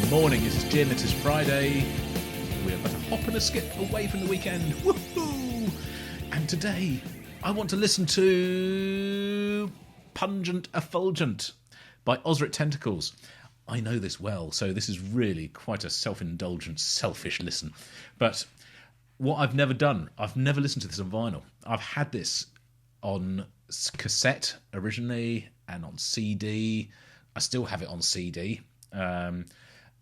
morning, it is Jim, it is Friday. We're about a hop and a skip away from the weekend. Woohoo! And today, I want to listen to Pungent Effulgent by Ozric Tentacles. I know this well, so this is really quite a self-indulgent, selfish listen. But what I've never done, I've never listened to this on vinyl. I've had this on cassette originally and on CD. I still have it on CD.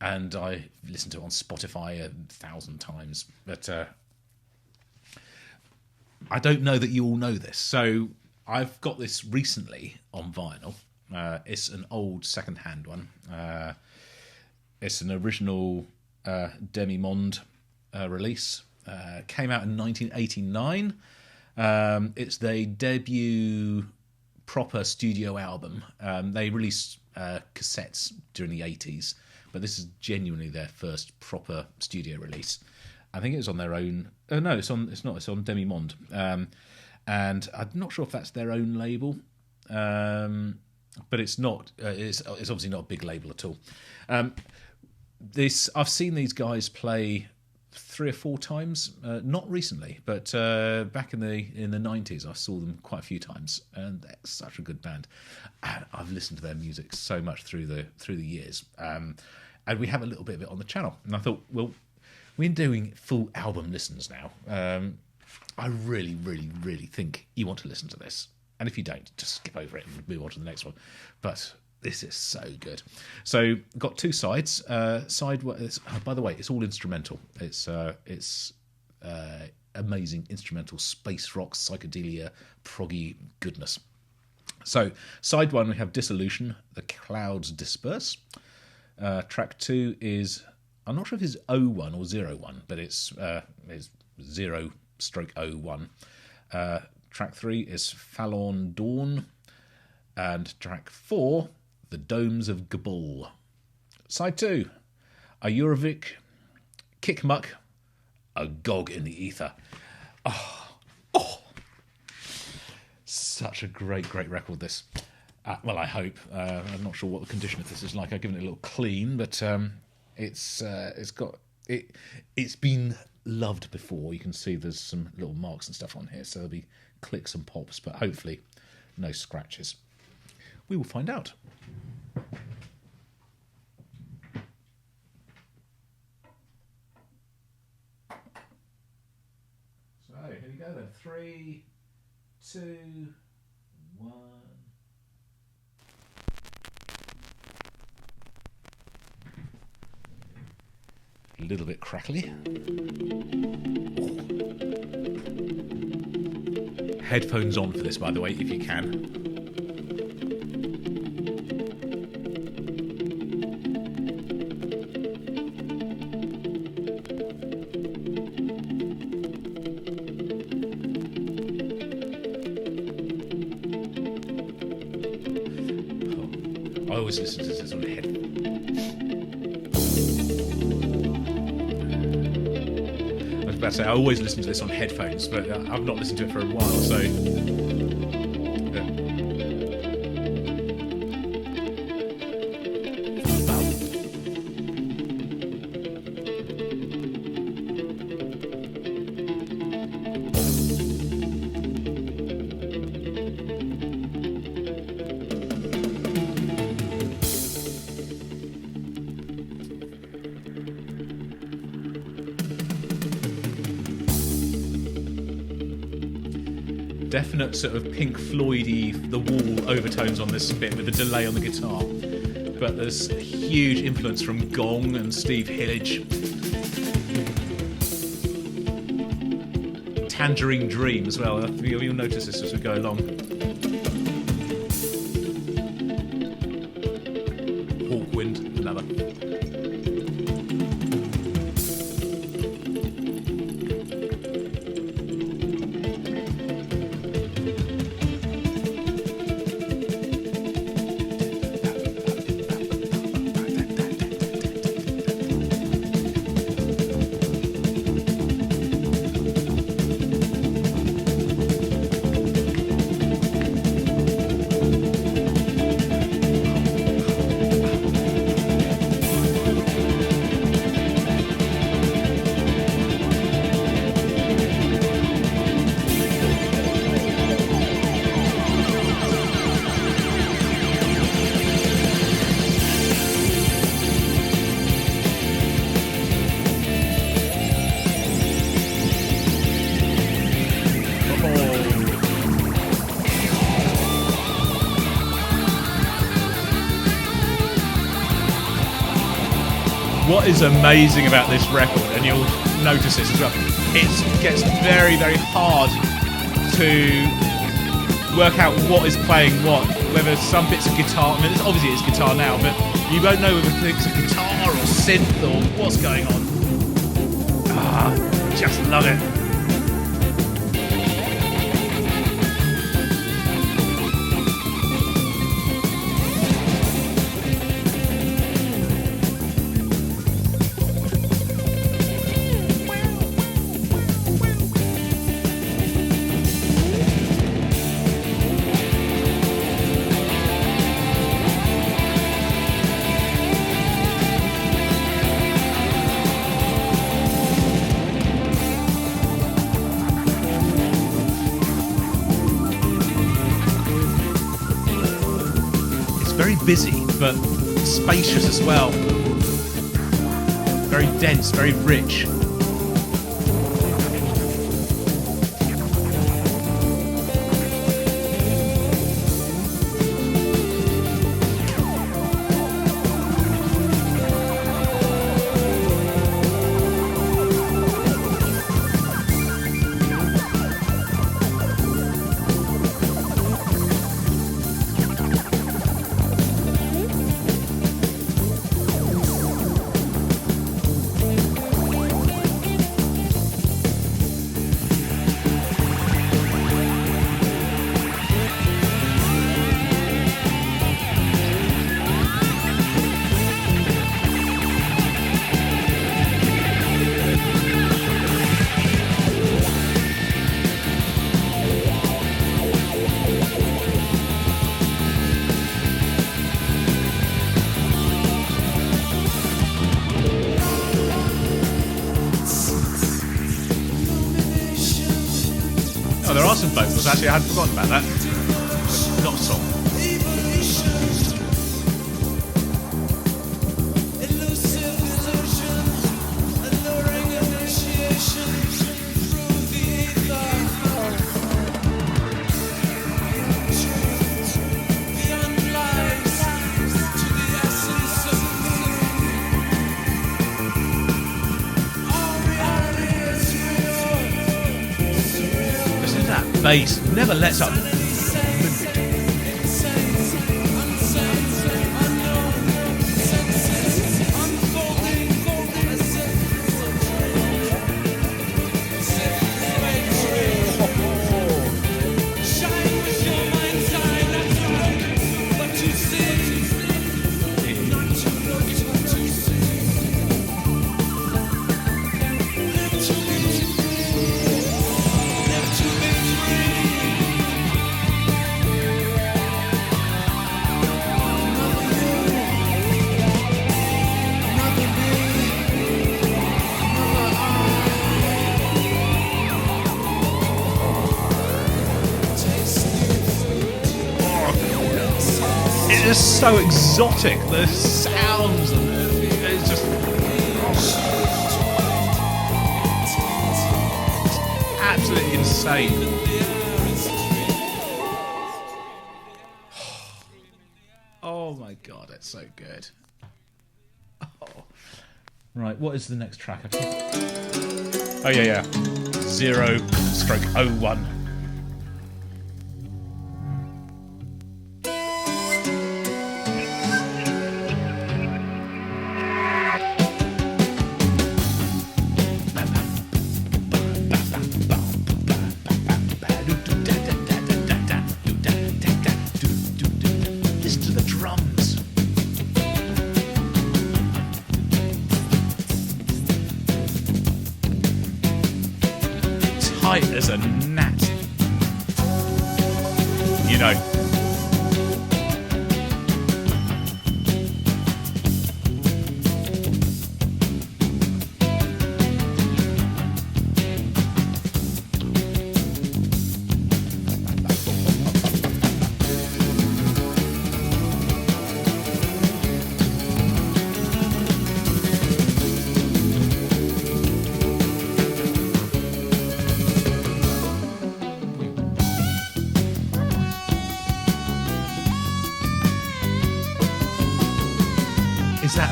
And I listened to it on Spotify 1,000 times. But I don't know that you all know this. So I've got this recently on vinyl. It's an old second-hand one. It's an original demi-monde release. Came out in 1989. It's their debut proper studio album. They released cassettes during the 80s, but this is genuinely their first proper studio release. I think it was on their own. No, it's not. It's on demi-monde, and I'm not sure if that's their own label. But it's not. It's obviously not a big label at all. I've seen these guys play 3 or 4 times, not recently, but back in the 90s, I saw them quite a few times, and they're such a good band. And I've listened to their music so much through the years, and we have a little bit of it on the channel. And I thought, well, we're doing full album listens now. I really, really, really think you want to listen to this. And if you don't, just skip over it and move on to the next one. But this is so good. So, got 2 sides. Side one, by the way, it's all instrumental. It's amazing instrumental space rock, psychedelia, proggy goodness. So, side 1, we have Dissolution, The Clouds Disperse. Track 2 is, I'm not sure if it's 01 or 01, but it's 0/01. Track 3 is Falon Dawn. And track 4, The Domes of Gabul. Side 2, a Ozric Kickmuck, A Gog in the Ether. Oh, such a great record, this. Well, I hope. I'm not sure what the condition of this is like. I've given it a little clean, but it's been loved before. You can see there's some little marks and stuff on here, so there'll be clicks and pops, but hopefully no scratches. We will find out. So here we go then. 3, 2, 1. A little bit crackly. Headphones on for this, by the way, if you can. I always listen to this on a headphone. I was about to say, I always listen to this on headphones, but I've not listened to it for a while, so... Definite sort of Pink Floyd-y, The Wall overtones on this bit with the delay on the guitar. But there's a huge influence from Gong and Steve Hillage. Tangerine Dream as well. You'll notice this as we go along. Hawkwind, another. What is amazing about this record, and you'll notice this as well, it gets very, very hard to work out what is playing what, whether some bits of guitar, I mean, obviously it's guitar now, but you won't know whether it's a guitar or synth or what's going on. Just love it. Very busy, but spacious as well. Very dense, very rich. There are some vocals, actually, I hadn't forgotten about that. But not a song. Bass never lets up. It's so exotic, the sounds, and it's just absolutely insane. Oh my god, it's so good. Oh. Right, what is the next track? Oh yeah. 0/01. Tight as a gnat. You know.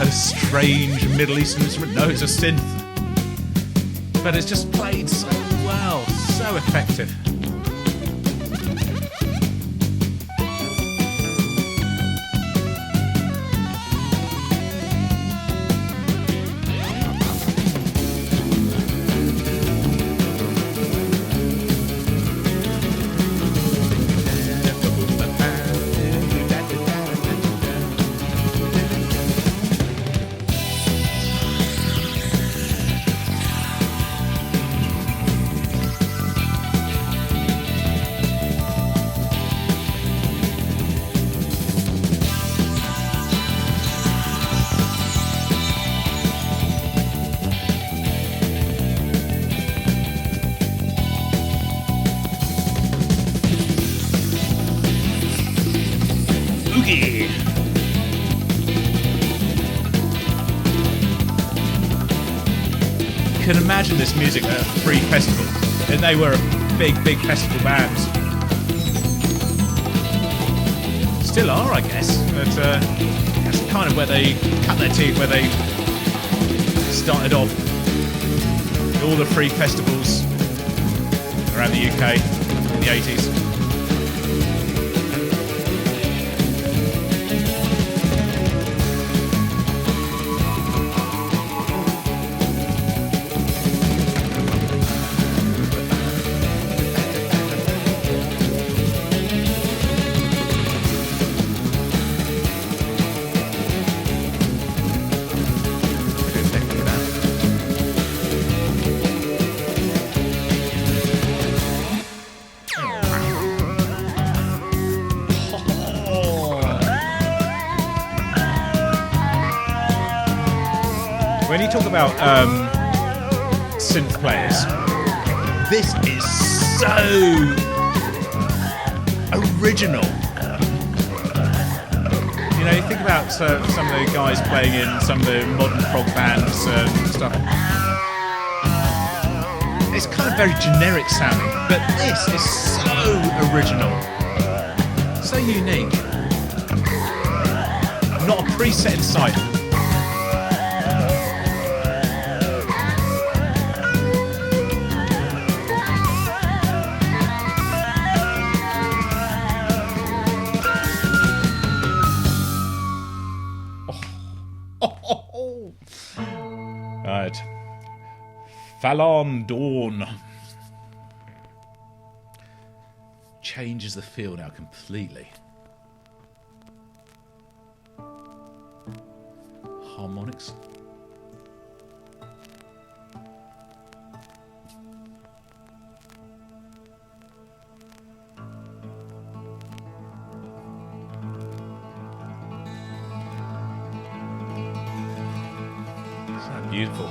a strange Middle Eastern instrument. No, it's a synth. But it's just played so well, so effective. You can imagine this music at a free festival, and they were a big festival band. Still are, I guess, but that's kind of where they cut their teeth, where they started off. All the free festivals around the UK in the 80s. When you talk about synth players, this is so original. You know, you think about some of the guys playing in some of the modern prog bands and stuff. It's kind of very generic sounding, but this is so original, so unique. Not a preset in sight. Right. Fallon Dawn changes the feel now completely. Harmonics. Isn't that beautiful?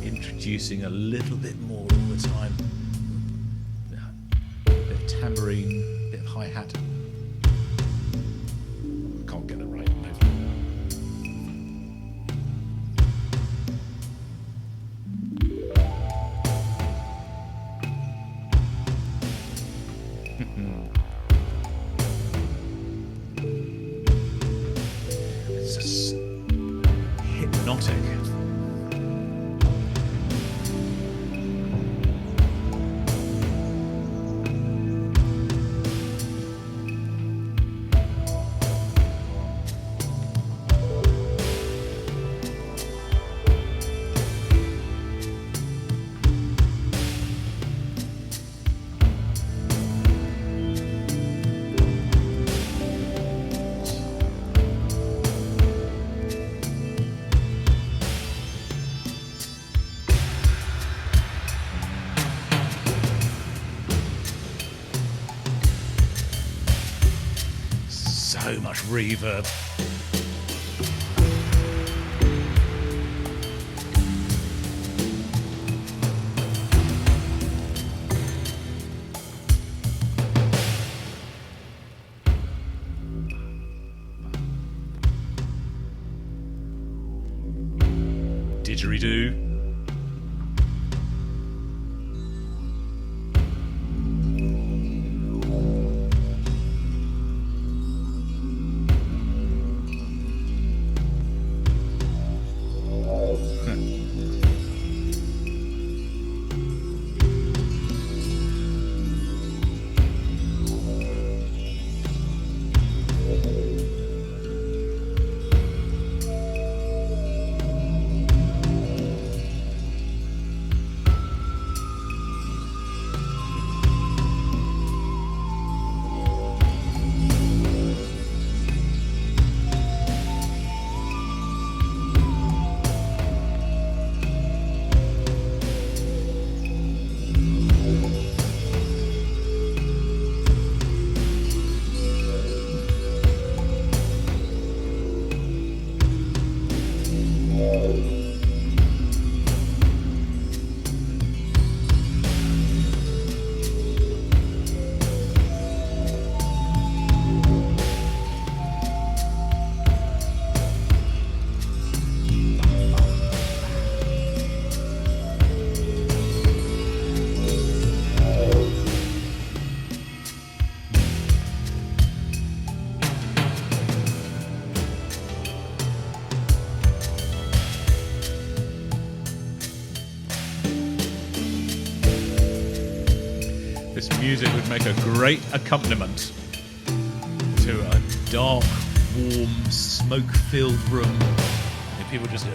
Introducing a little bit more all the time. A bit of tambourine, a bit of hi-hat. hypnotic. So much reverb. Didgeridoo. This music would make a great accompaniment to a dark, warm, smoke-filled room. And people just...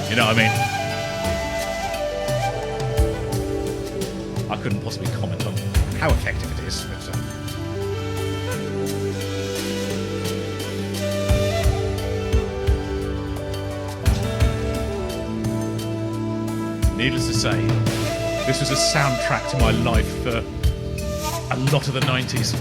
you know what I mean? I couldn't possibly comment on how effective it is. But, needless to say, this was a soundtrack to my life for a lot of the 90s.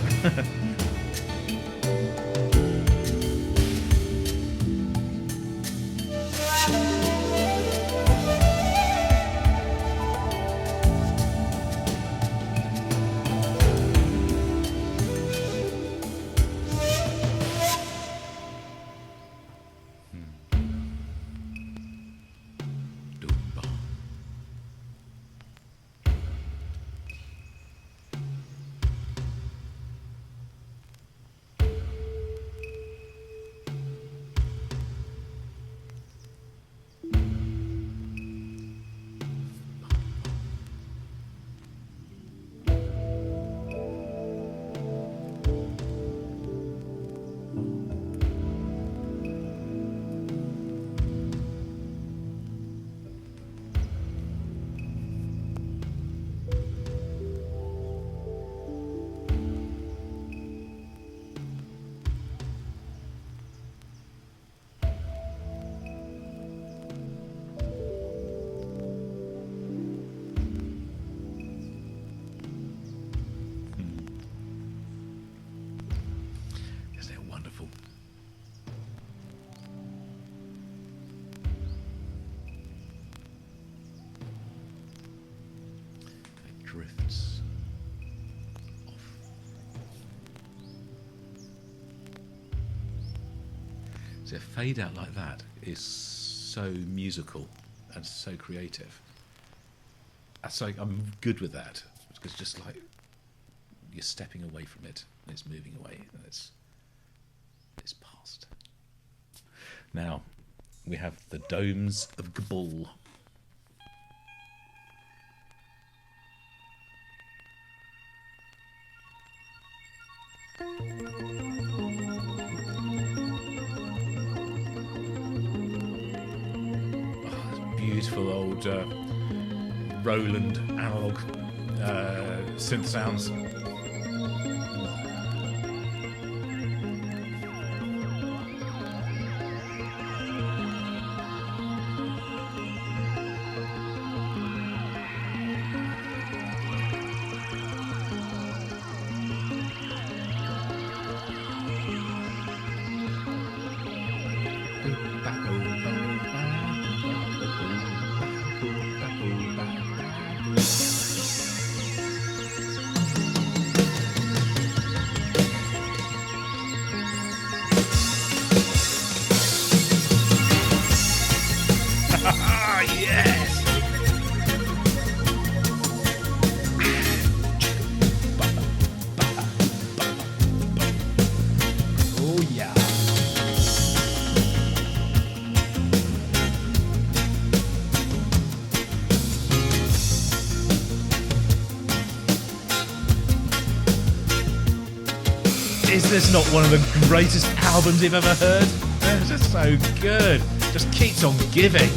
Drifts off. So a fade out like that is so musical and so creative. So I'm good with that because just like you're stepping away from it and it's moving away and it's past. Now, we have the Domes of Gabul. Beautiful old Roland analog synth sounds. Is this not one of the greatest albums you've ever heard? It's just so good. Just keeps on giving.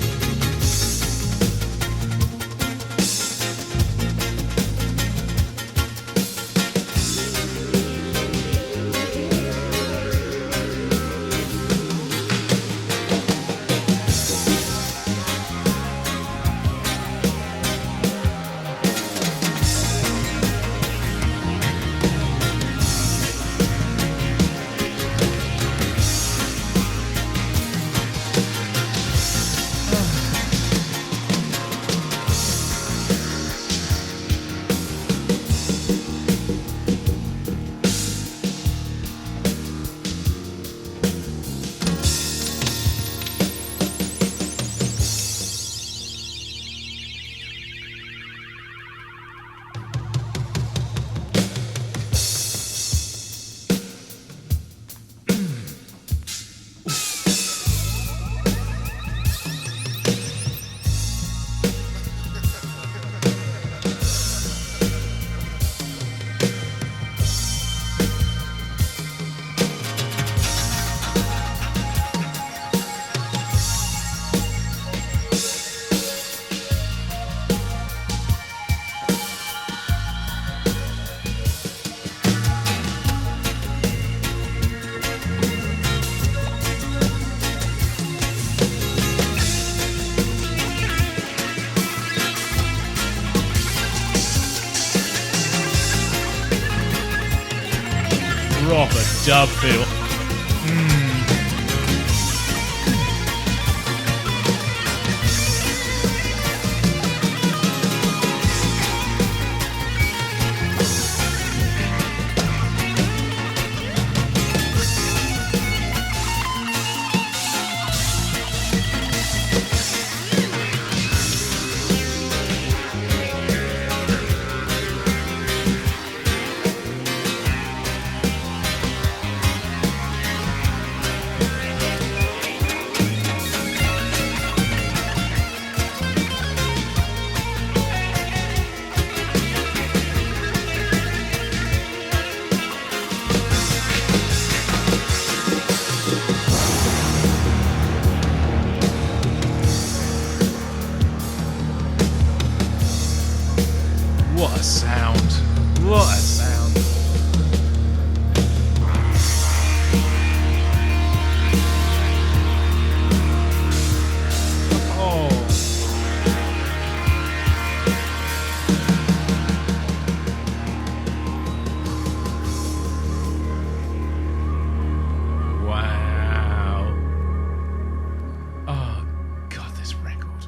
Proper dub feel. What a sound. What a sound. Oh. Wow. Oh, God, this record.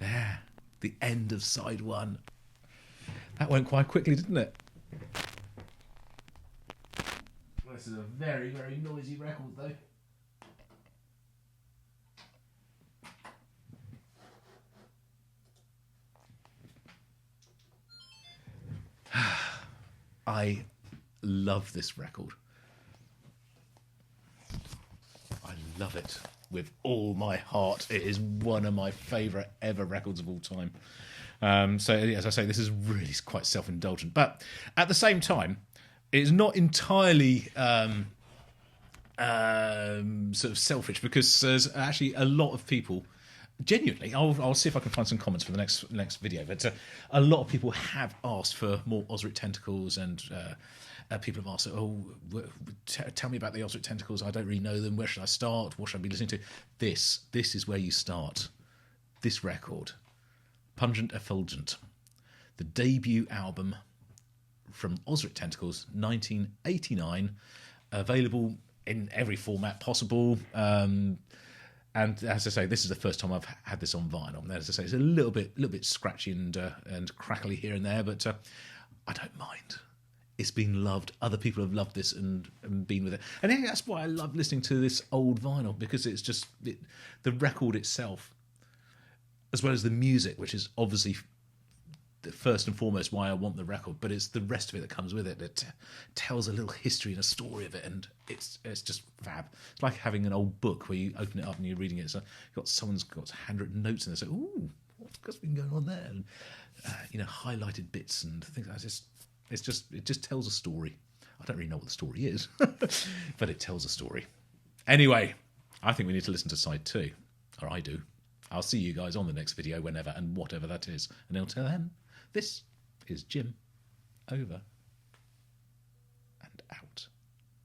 There, the end of side one. That went quite quickly, didn't it? Well, this is a very, very noisy record, though. I love this record. love it with all my heart. It is one of my favourite ever records of all time. So, as I say, this is really quite self-indulgent. But at the same time, it's not entirely sort of selfish, because there's actually a lot of people... Genuinely, I'll see if I can find some comments for the next video. But a lot of people have asked for more Ozric Tentacles, and people have asked, tell me about the Ozric Tentacles. I don't really know them. Where should I start? What should I be listening to? This is where you start. This record, Pungent Effulgent, the debut album from Ozric Tentacles, 1989, available in every format possible. And as I say, this is the first time I've had this on vinyl. And as I say, it's a little bit scratchy and crackly here and there, but I don't mind. It's been loved. Other people have loved this and been with it. And I think that's why I love listening to this old vinyl, because it's just the record itself, as well as the music, which is obviously first and foremost why I want the record, but it's the rest of it that comes with it. It tells a little history and a story of it, and it's just fab. It's like having an old book where you open it up and you're reading it. So someone's got handwritten notes in there. So, ooh, what's been going on there? And highlighted bits and things. It just tells a story. I don't really know what the story is, but it tells a story. Anyway, I think we need to listen to side 2, or I do. I'll see you guys on the next video, whenever and whatever that is. And until then, this is Jim, over